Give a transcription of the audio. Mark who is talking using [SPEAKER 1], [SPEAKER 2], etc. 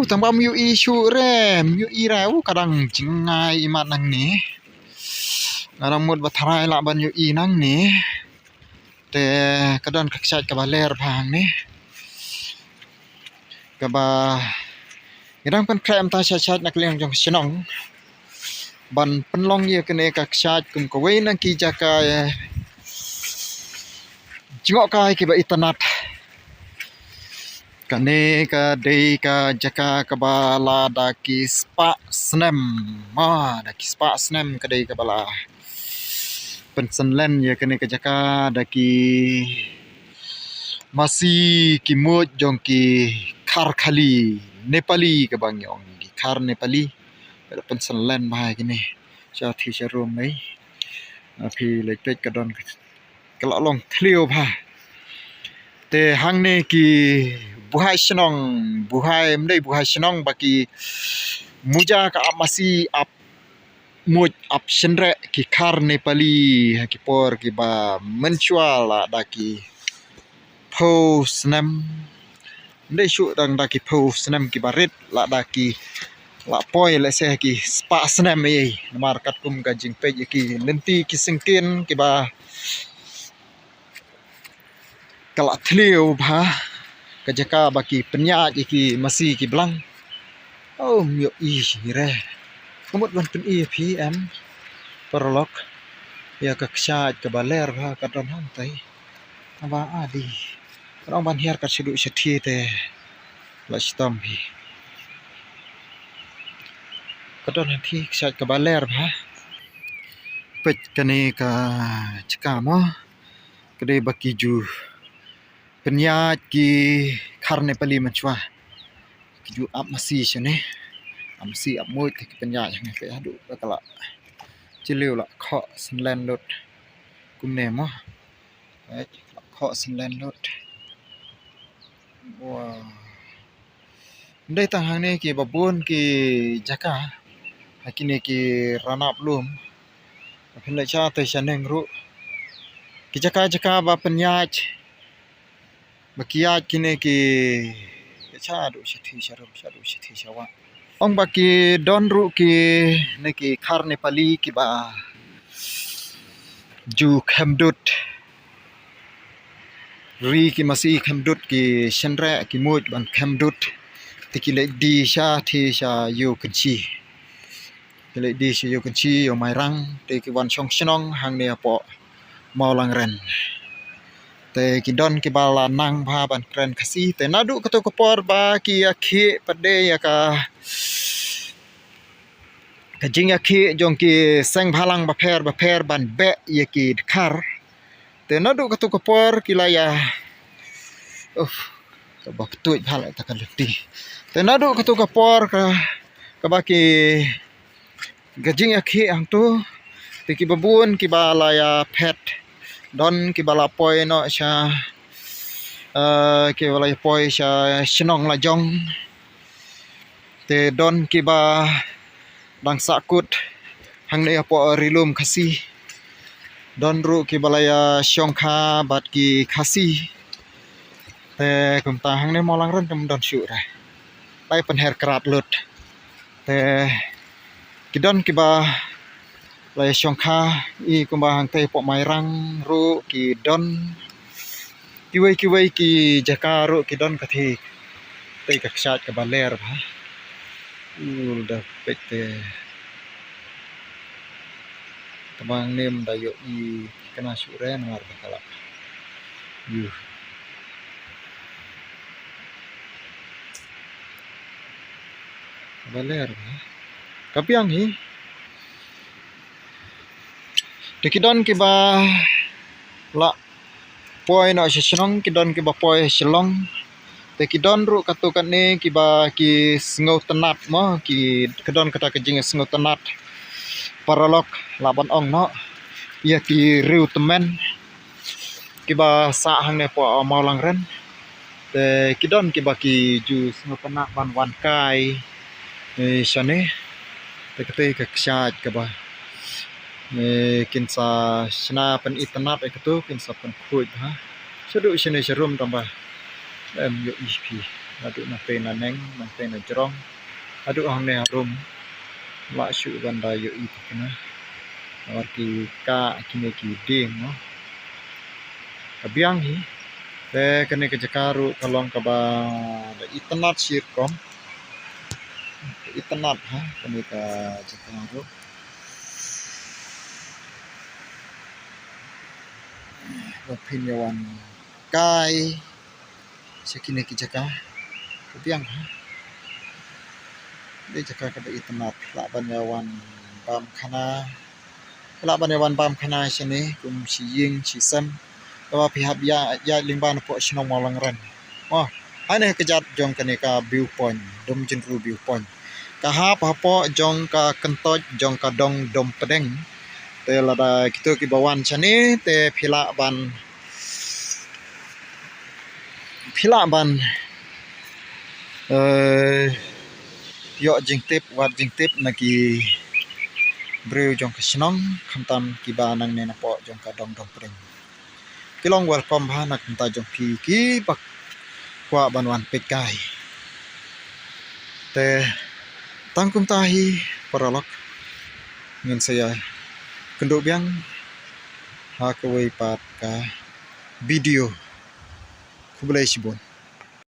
[SPEAKER 1] tambah mu isu rem, mu irau kadang jengai imat nang ni. Kadang mut batharai la ban yu i nang ni. Te kadang kaksat ka baler phang ni. Ka ba kadang kan krem ta chat nak leng jong senong. Ban penlong ye kene kaksat kum ko we nang ki jaka jingok kai ki ba itanat. Kane ka dei ka jaka ka bala daki spa snem. Daki spa snem ka dei ka bala. Pensenlen ya kene ka jaka daki masih ki mut jong ki khar khali Nepali ka bang yong ki khar Nepali ka pensenlen bahai kini. Cha thi cha rom mai. Phi lek pek ka don ka long thlio bha. Te hang ne ki buhai senong baki muja ka masih ap muj ap senre ki khar Nepali ki por ki ba menchual la daki pho snam ndai shu dang daki pho snam ki barit la daki la poi le se ki spa snam ei mar kat kum ka jing pe ki lenti ki singkin ki ba kala thlio bha ka jaka baki penya ki masih ki blang oh myo i re kumut ban pen i pm perlok ya ka ksat ka baler bha ka don hang tai ba adi rong ban hiar ka sidu sethi te la stam hi ka don thi ksat ka baler bha pet kane ka chka mo kede baki ju penya ki khar Nepali machwa ki ju ap masih chane amsi ap moi ki penya yang ke adu kala chiliu la kho sinlen lot kumne mo kho sinlen lot wow ndai tang hang ne ki babun ki jaka hakine ki ranap lum phile cha te chaneng ru ki jaka ba penyaj bakiat kine ki cha du sethi charum sethi chawa ong baki don ru ki ne ki khar Nepali ki ba ju khamdut ri ki masih khamdut ki senre ki muj ban khamdut tiki le di sha thi sha yu kanchi le di sha yu kanchi yo mai rang te ki wan chong snong hang ne po mau lang ren te ki don ki bala nang bha ban kren khasi te nadu ka to ko por ba ki akhi pade ya ka jing akhi jong ki seng bhalang ba pher ban be ye ki khar te nadu ka to ko por ki la ya ka ba tu bhala ta ka leti te nadu ka to ko por ka ba ki gajing akhi ang tu te ki babun ki bala ya phet don ki bala poi no sha ki bala poi sha snong la jong te don ki ba dang sakut hang ne po rilum khasi don ru ki bala ya shongkha bat ki khasi te kum ta hang ne molang ran kum don shu ra dai pen her krat lut te ki don ki ba la shongkha I kum ba hang te po mai rang ru ki don ki wei ki jaka ru ki don ka thi te ka ksat ka baler bha da pete tabang nem da yo I kana suren war kala yu baler bha kapiang hi tekidon ki ba la poi no shenong kidon ki ba poi shelong te kidon ru katukan ne ki ba ki sngo tanat mo ki kedon kata kejing sngo tanat paralok laban ong no ya ki riu temen ki ba sa hang ne po mau lang ren te kidon ki ba ki ju sngo tanat ban wan kai shane te kate ka ksat ka ba kinsa shna pen itanat ekatu kinsa pen khuj ha sedu shene serum tamba em yo ip aduk na pe na neng na pe na jerong aduk hang ne harum la shu banda yo I kena awar ki ka kine ki ding no kabiang hi te kene ke jakaru kalong ka ba da itanat sir kom itanat ha kene ka jakaru opinion kai sekine ki jaka kabiang ha de jaka ka da itanat la banyawan bam khana la banyawan bam khana sini kum si ying si sam tawa pihak ya lingban po sino malang ran oh ane kejat jong kene ka viewpoint dom jenru viewpoint ka ha pa po jong ka kentoj jong ka dong dom pedeng te lada kita ki bawan chani te phila ban yo jing tip wat jing tip naki breu jong ka snong khamtam ki ba nang ne na po jong ka dong dom pedeng kilong welcome ha nak ta jong pi ki bak kwa banwan pekai te tangkum tahi paralok ngin saya kenduk biang ha kawai pat ka video kubulai sibon